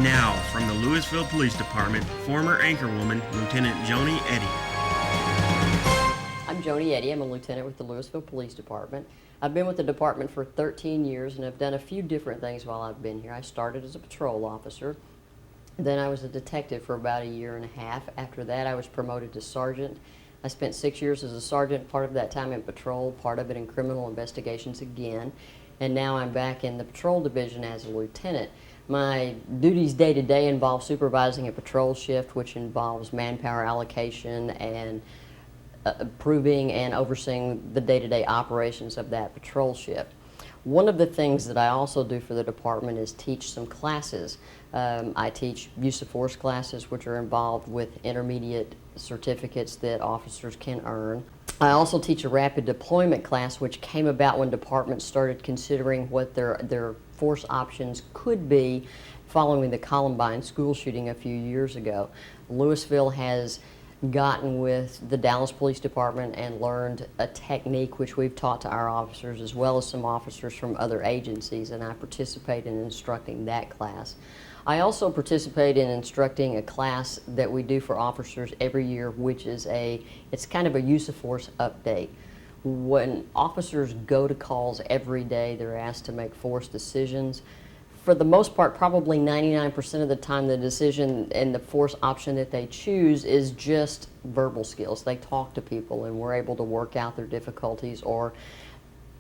now, from the Lewisville Police Department, former anchorwoman, Lieutenant Joni Eddy. I'm Joni Eddy. I'm a lieutenant with the Lewisville Police Department. I've been with the department for 13 years and have done a few different things while I've been here. I started as a patrol officer. Then I was a detective for about a year and a half. After that, I was promoted to sergeant. I spent 6 years as a sergeant, part of that time in patrol, part of it in criminal investigations again. And now I'm back in the patrol division as a lieutenant. My duties day to day involve supervising a patrol shift, which involves manpower allocation and approving and overseeing the day-to-day operations of that patrol shift. One of the things that I also do for the department is teach some classes. I teach use of force classes, which are involved with intermediate certificates that officers can earn. I also teach a rapid deployment class, which came about when departments started considering what their force options could be following the Columbine school shooting a few years ago. Lewisville has gotten with the Dallas Police Department and learned a technique which we've taught to our officers as well as some officers from other agencies, and I participate in instructing that class. I also participate in instructing a class that we do for officers every year, which is it's kind of a use of force update. When officers go to calls every day, they're asked to make force decisions. For the most part, probably 99% of the time, the decision and the force option that they choose is just verbal skills. They talk to people and we're able to work out their difficulties or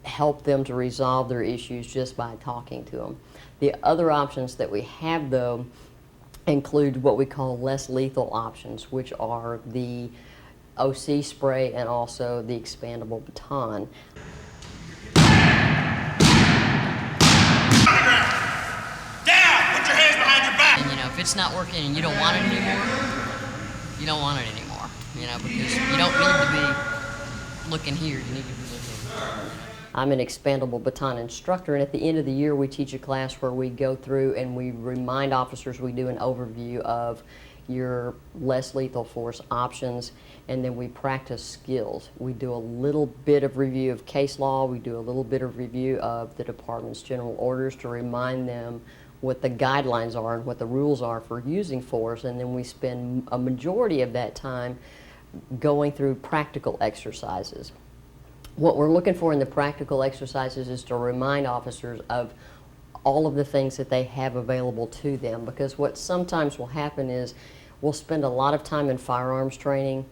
help them to resolve their issues just by talking to them. The other options that we have, though, include what we call less lethal options, which are the OC spray and also the expandable baton. If it's not working and you don't want it anymore, you don't want it anymore, because you don't need to be looking here, you need to be looking here. I'm an expandable baton instructor, and at the end of the year we teach a class where we go through and we remind officers, we do an overview of your less lethal force options, and then we practice skills. We do a little bit of review of case law, we do a little bit of review of the department's general orders to remind them what the guidelines are and what the rules are for using force, and then we spend a majority of that time going through practical exercises. What we're looking for in the practical exercises is to remind officers of all of the things that they have available to them, because what sometimes will happen is we'll spend a lot of time in firearms training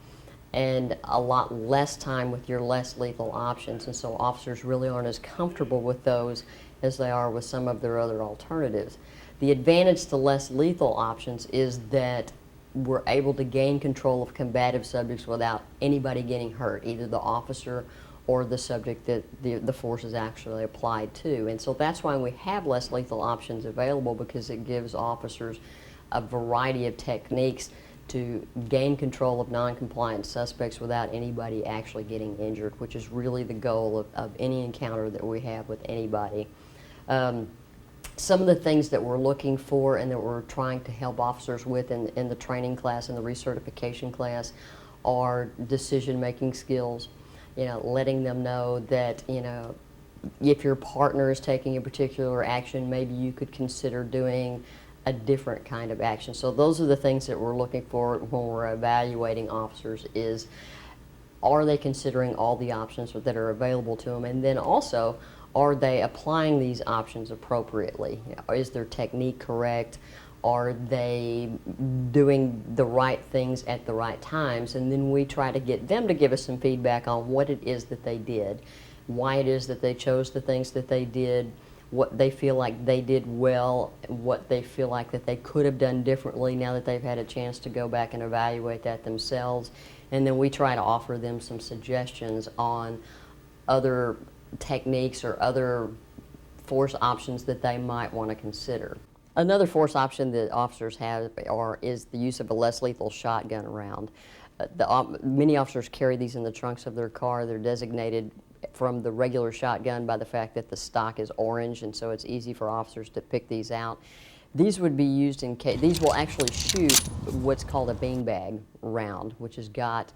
and a lot less time with your less lethal options, and so officers really aren't as comfortable with those as they are with some of their other alternatives. The advantage to less lethal options is that we're able to gain control of combative subjects without anybody getting hurt, either the officer or the subject that the force is actually applied to. And so that's why we have less lethal options available, because it gives officers a variety of techniques to gain control of non-compliant suspects without anybody actually getting injured, which is really the goal of any encounter that we have with anybody. Some of the things that we're looking for and that we're trying to help officers with in the training class and the recertification class are decision-making skills. Letting them know that, if your partner is taking a particular action, maybe you could consider doing a different kind of action. So those are the things that we're looking for when we're evaluating officers is, are they considering all the options that are available to them? And then also, are they applying these options appropriately? Is their technique correct? Are they doing the right things at the right times? And then we try to get them to give us some feedback on what it is that they did, why it is that they chose the things that they did, what they feel like they did well, what they feel like that they could have done differently now that they've had a chance to go back and evaluate that themselves. And then we try to offer them some suggestions on other techniques or other force options that they might want to consider. Another force option that officers have is the use of a less lethal shotgun round. Many officers carry these in the trunks of their car. They're designated from the regular shotgun by the fact that the stock is orange, and so it's easy for officers to pick these out. These would be used in case, these will actually shoot what's called a beanbag round, which has got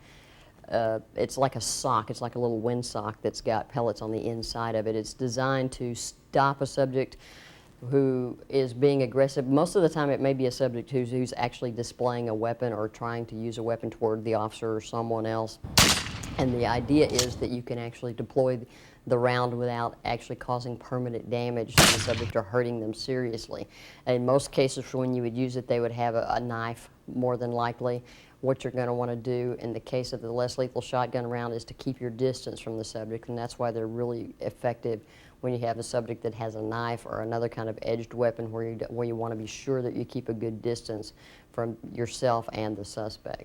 it's like a sock, it's like a little windsock that's got pellets on the inside of it. It's designed to stop a subject who is being aggressive. Most of the time it may be a subject who's actually displaying a weapon or trying to use a weapon toward the officer or someone else. And the idea is that you can actually deploy the round without actually causing permanent damage to the subject or hurting them seriously. In most cases, when you would use it, they would have a knife, more than likely. What you're going to want to do in the case of the less lethal shotgun round is to keep your distance from the subject, and that's why they're really effective when you have a subject that has a knife or another kind of edged weapon where you want to be sure that you keep a good distance from yourself and the suspect.